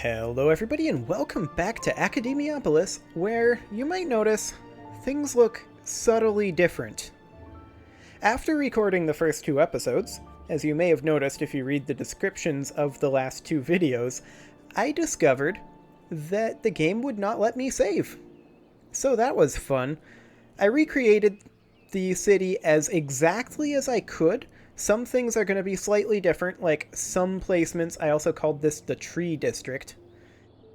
Hello everybody and welcome back to Academiopolis, where you might notice things look subtly different. After recording the first two episodes, as you may have noticed if you read the descriptions of the last two videos, I discovered that the game would not let me save. So that was fun. I recreated the city as exactly as I could. Some things are going to be slightly different, like some placements. I also called this the tree district.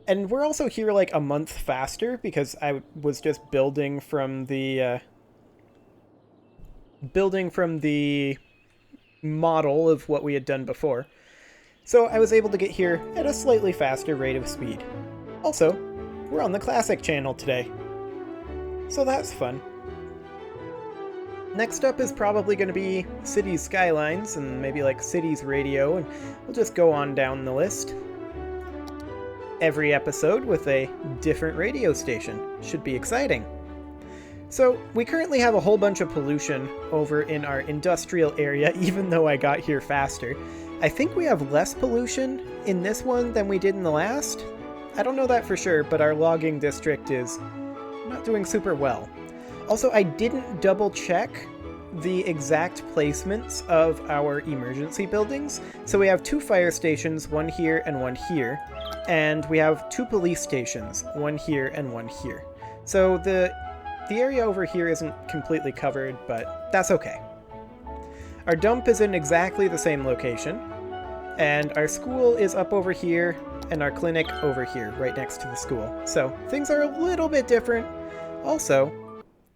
And we're also here like a month faster because I was just building from the model of what we had done before. So I was able to get here at a slightly faster rate of speed. Also, we're on the classic channel today. So that's fun. Next up is probably going to be Cities Skylines and maybe like Cities Radio, and we'll just go on down the list. Every episode with a different radio station. Should be exciting. So, we currently have a whole bunch of pollution over in our industrial area, even though I got here faster. I think we have less pollution in this one than we did in the last. I don't know that for sure, but our logging district is not doing super well. Also, I didn't double check the exact placements of our emergency buildings. So we have two fire stations, one here and one here. And we have two police stations, one here and one here. So the area over here isn't completely covered, but that's okay. Our dump is in exactly the same location. And our school is up over here, and our clinic over here, right next to the school. So things are a little bit different. Also,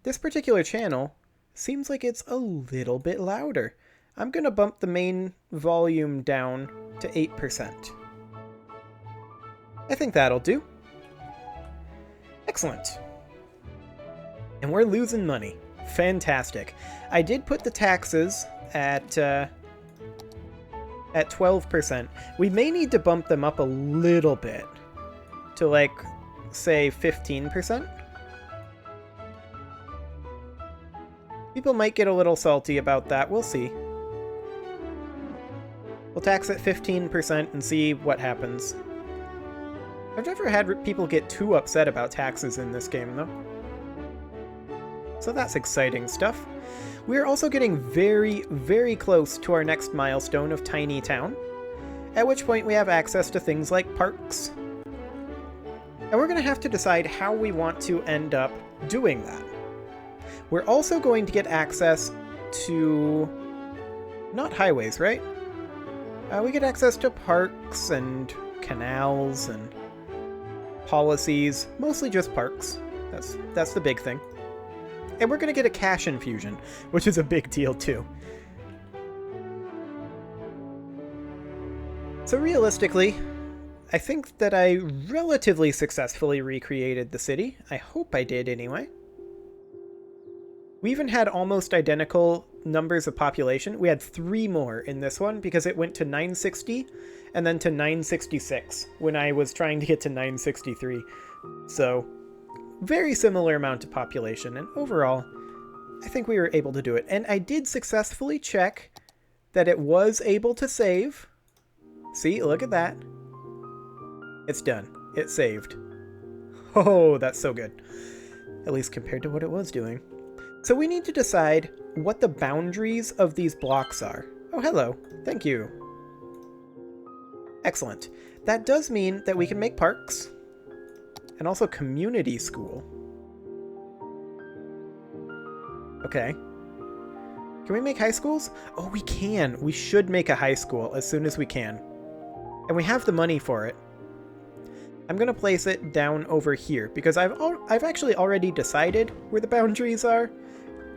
this particular channel seems like it's a little bit louder. I'm going to bump the main volume down to 8%. I think that'll do. Excellent. And we're losing money. Fantastic. I did put the taxes at 12%. We may need to bump them up a little bit to like, say, 15%. People might get a little salty about that. We'll see. We'll tax at 15% and see what happens. I've never had people get too upset about taxes in this game, though. So that's exciting stuff. We're also getting very, very close to our next milestone of Tiny Town, at which point we have access to things like parks. And we're going to have to decide how we want to end up doing that. We're also going to get access to... not highways, right? We get access to parks and canals and policies. Mostly just parks. That's the big thing. And we're going to get a cash infusion, which is a big deal too. So realistically, I think that I relatively successfully recreated the city. I hope I did anyway. We even had almost identical numbers of population. We had 3 more in this one because it went to 960 and then to 966 when I was trying to get to 963. So, very similar amount of population, and overall, I think we were able to do it. And I did successfully check that it was able to save. See, look at that. It's done. It saved. Oh, that's so good. At least compared to what it was doing. So we need to decide what the boundaries of these blocks are. Oh, hello. Thank you. Excellent. That does mean that we can make parks and also community school. Okay. Can we make high schools? Oh, we can. We should make a high school as soon as we can. And we have the money for it. I'm going to place it down over here because I've actually already decided where the boundaries are.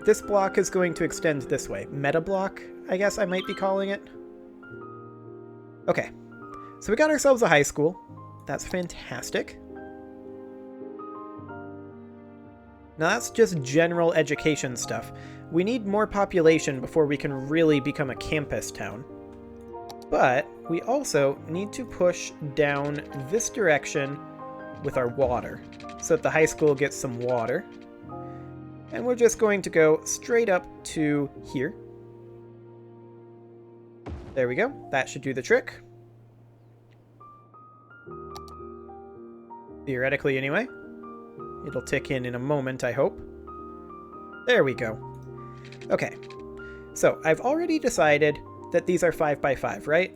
This block is going to extend this way. Meta block, I guess I might be calling it. Okay, so we got ourselves a high school. That's fantastic. Now that's just general education stuff. We need more population before we can really become a campus town. But we also need to push down this direction with our water so that the high school gets some water. And we're just going to go straight up to here. There we go. That should do the trick. Theoretically, anyway. It'll tick in a moment, I hope. There we go. Okay. So, I've already decided that these are 5x5, right?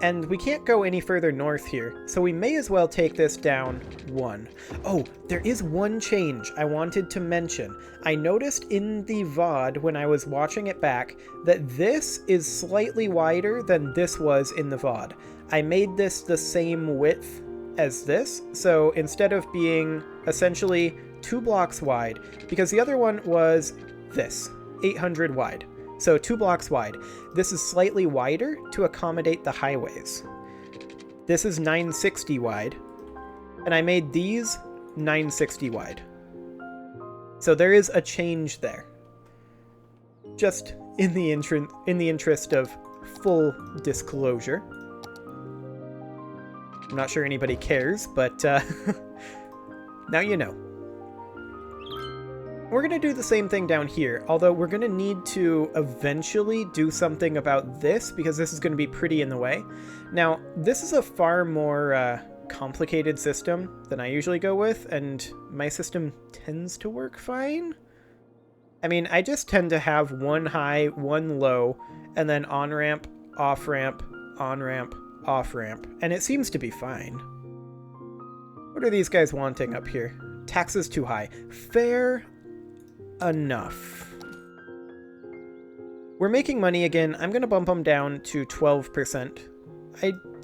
And we can't go any further north here, so we may as well take this down 1. Oh, there is one change I wanted to mention. I noticed in the VOD when I was watching it back that this is slightly wider than this was in the VOD. I made this the same width as this, so instead of being essentially 2 blocks wide, because the other one was this, 800 wide. So 2 blocks wide. This is slightly wider to accommodate the highways. This is 960 wide, and I made these 960 wide. So there is a change there. Just in the interest of full disclosure. I'm not sure anybody cares, but now you know. We're going to do the same thing down here, although we're going to need to eventually do something about this because this is going to be pretty in the way. Now, this is a far more complicated system than I usually go with, and my system tends to work fine. I mean, I just tend to have one high, one low, and then on-ramp, off-ramp, on-ramp, off-ramp, and it seems to be fine. What are these guys wanting up here? Taxes too high. Fair enough. We're making money again. I'm going to bump them down to 12%.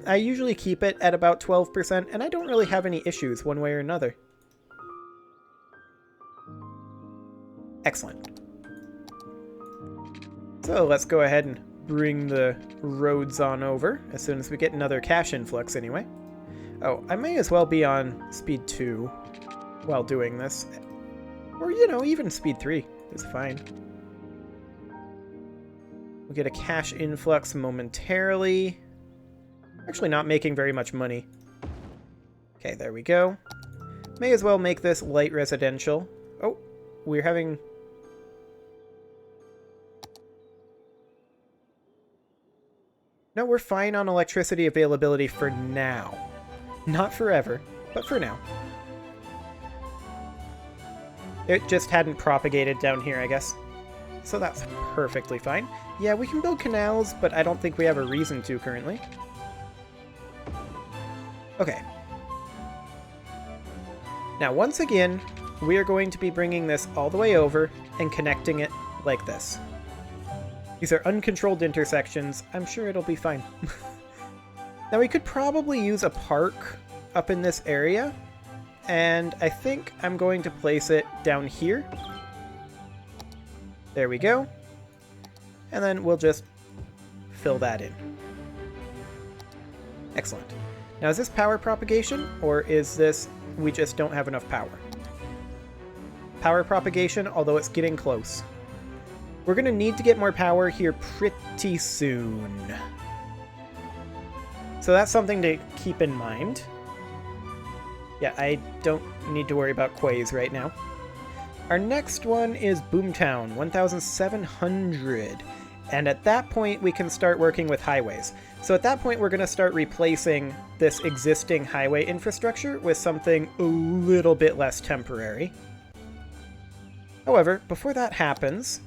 I usually keep it at about 12%, and I don't really have any issues one way or another. Excellent. So let's go ahead and bring the roads on over as soon as we get another cash influx anyway. Oh, I may as well be on speed 2 while doing this. Or, you know, even speed 3 is fine. We'll get a cash influx momentarily. Actually not making very much money. Okay, there we go. May as well make this light residential. Oh, we're having... No, we're fine on electricity availability for now. Not forever, but for now. It just hadn't propagated down here, I guess. So that's perfectly fine. Yeah, we can build canals, but I don't think we have a reason to currently. Okay. Now, once again, we are going to be bringing this all the way over and connecting it like this. These are uncontrolled intersections. I'm sure it'll be fine. Now, we could probably use a park up in this area. And I think I'm going to place it down here. There we go. And then we'll just fill that in. Excellent. Now, is this power propagation, or is this we just don't have enough power? Power propagation, although it's getting close. We're going to need to get more power here pretty soon. So that's something to keep in mind. Yeah, I don't need to worry about quays right now. Our next one is Boomtown, 1,700. And at that point, we can start working with highways. So at that point, we're going to start replacing this existing highway infrastructure with something a little bit less temporary. However, before that happens,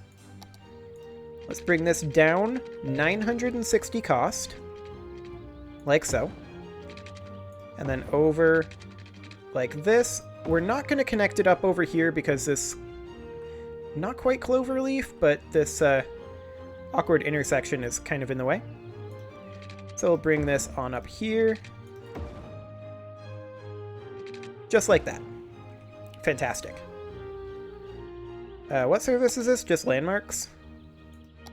let's bring this down 960 cost, like so. And then over like this. We're not going to connect it up over here because this, not quite cloverleaf, but this awkward intersection is kind of in the way. So we'll bring this on up here. Just like that. Fantastic. What service is this? Just landmarks?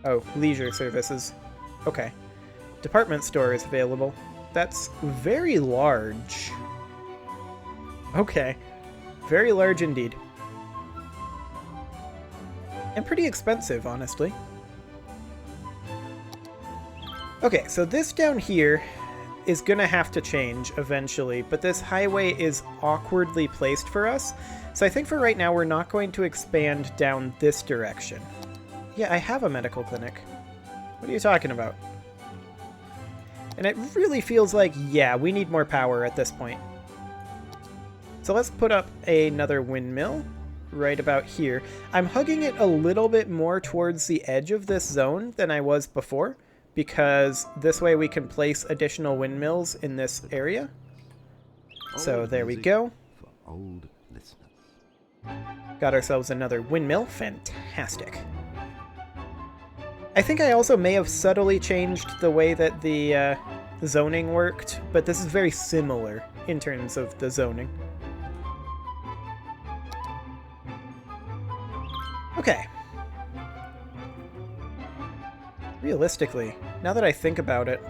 Oh, leisure services. Okay. Department store is available. That's very large. Okay. Very large indeed. And pretty expensive, honestly. Okay, so this down here is gonna have to change eventually, but this highway is awkwardly placed for us. So I think for right now we're not going to expand down this direction. Yeah, I have a medical clinic. What are you talking about? And it really feels like, yeah, we need more power at this point. So let's put up another windmill right about here. I'm hugging it a little bit more towards the edge of this zone than I was before, because this way we can place additional windmills in this area. So there we go. For old listeners. Got ourselves another windmill. Fantastic. I think I also may have subtly changed the way that the zoning worked, but this is very similar in terms of the zoning. Okay. Realistically, now that I think about it,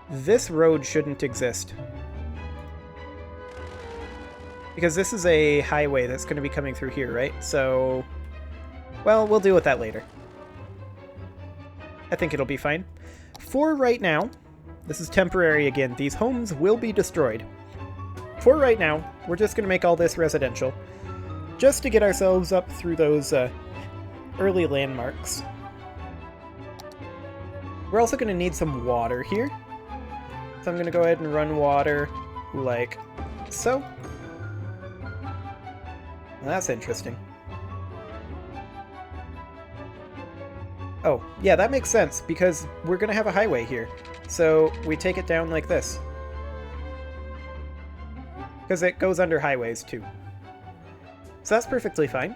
this road shouldn't exist. Because this is a highway that's going to be coming through here, right? So, well, we'll deal with that later. I think it'll be fine. For right now, this is temporary again, these homes will be destroyed. For right now, we're just going to make all this residential, just to get ourselves up through those early landmarks. We're also going to need some water here. So I'm going to go ahead and run water like so. Well, that's interesting. Oh, yeah, that makes sense, because we're going to have a highway here. So we take it down like this. Because it goes under highways, too. So that's perfectly fine.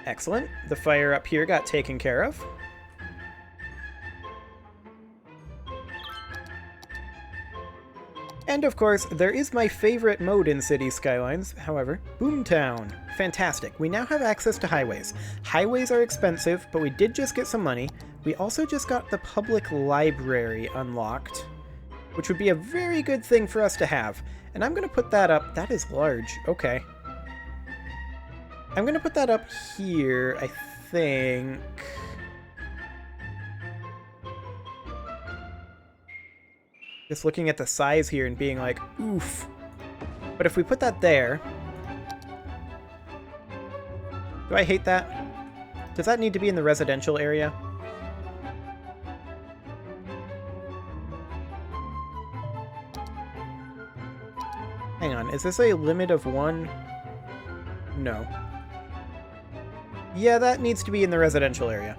Excellent. The fire up here got taken care of. And of course, there is my favorite mode in City Skylines, however, Boomtown. Fantastic. We now have access to highways. Highways are expensive, but we did just get some money. We also just got the public library unlocked, which would be a very good thing for us to have. And I'm going to put that up. That is large. Okay. I'm going to put that up here, I think. Just looking at the size here and being like, oof. But if we put that there... Do I hate that? Does that need to be in the residential area? Hang on, is this a limit of 1? No. Yeah, that needs to be in the residential area.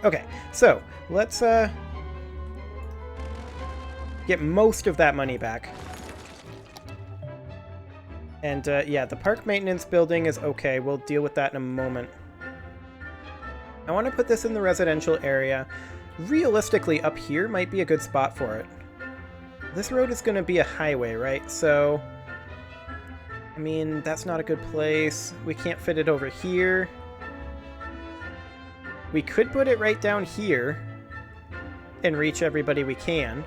Okay, so let's get most of that money back. And yeah, the park maintenance building is okay. We'll deal with that in a moment. I want to put this in the residential area. Realistically, up here might be a good spot for it. This road is going to be a highway, right? So, I mean, that's not a good place. We can't fit it over here. We could put it right down here and reach everybody we can.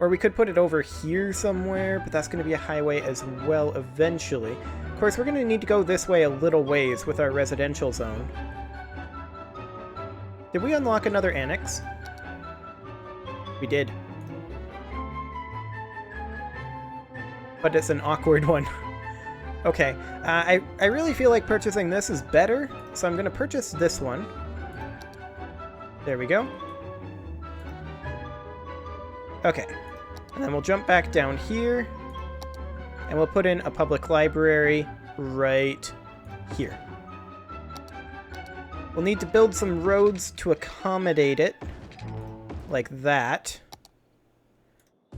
Or we could put it over here somewhere, but that's going to be a highway as well eventually. Of course, we're going to need to go this way a little ways with our residential zone. Did we unlock another annex? We did. But it's an awkward one. Okay, I really feel like purchasing this is better, so I'm going to purchase this one. There we go. Okay, and then we'll jump back down here, and we'll put in a public library right here. We'll need to build some roads to accommodate it, like that.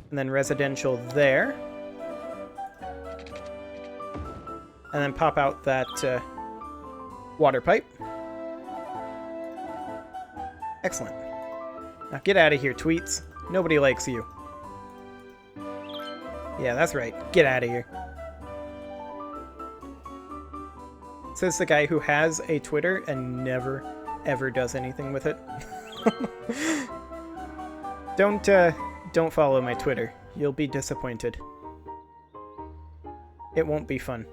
And then residential there. And then pop out that water pipe. Excellent. Now get out of here, tweets. Nobody likes you. Yeah, that's right. Get out of here. Says the guy who has a Twitter and never, ever does anything with it. Don't follow my Twitter. You'll be disappointed. It won't be fun.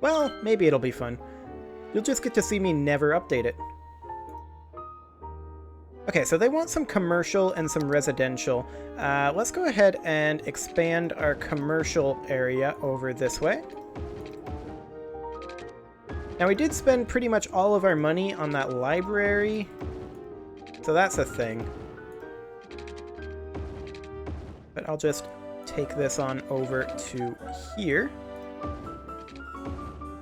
Well, maybe it'll be fun. You'll just get to see me never update it. Okay, so they want some commercial and some residential. Let's go ahead and expand our commercial area over this way. Now Now, we did spend pretty much all of our money on that library, so that's a thing. But I'll just take this on over to here.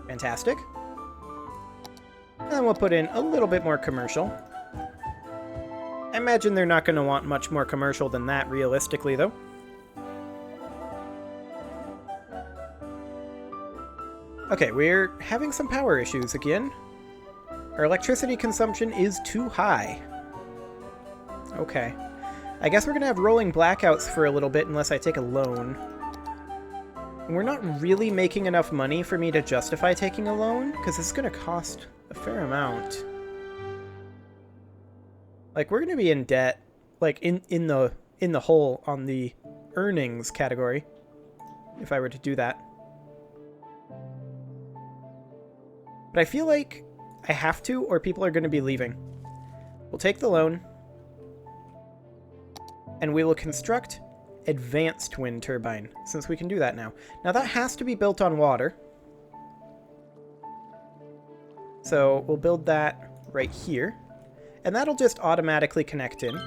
Fantastic. And then we'll put in a little bit more commercial. I imagine they're not going to want much more commercial than that, realistically, though. Okay, we're having some power issues again. Our electricity consumption is too high. Okay. I guess we're going to have rolling blackouts for a little bit unless I take a loan. And we're not really making enough money for me to justify taking a loan, because it's going to cost a fair amount. Like, we're going to be in debt, like, in the hole on the earnings category, if I were to do that. But I feel like I have to, or people are going to be leaving. We'll take the loan, and we will construct advanced wind turbine, since we can do that now. Now, that has to be built on water. So we'll build that right here, and that'll just automatically connect in.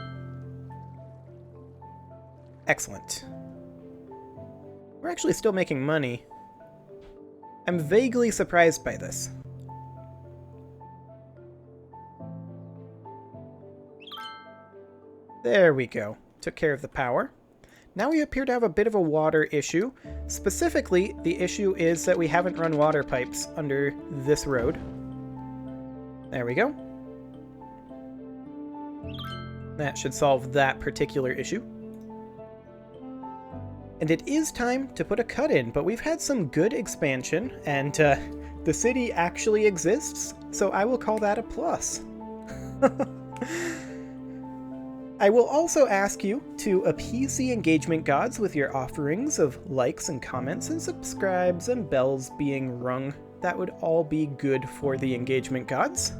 Excellent. We're actually still making money. I'm vaguely surprised by this. There we go. Took care of the power. Now we appear to have a bit of a water issue. Specifically, the issue is that we haven't run water pipes under this road. There we go. That should solve that particular issue. And it is time to put a cut in, but we've had some good expansion, and the city actually exists, so I will call that a plus. I will also ask you to appease the engagement gods with your offerings of likes and comments and subscribes and bells being rung. That would all be good for the engagement gods.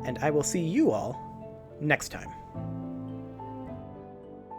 And I will see you all next time.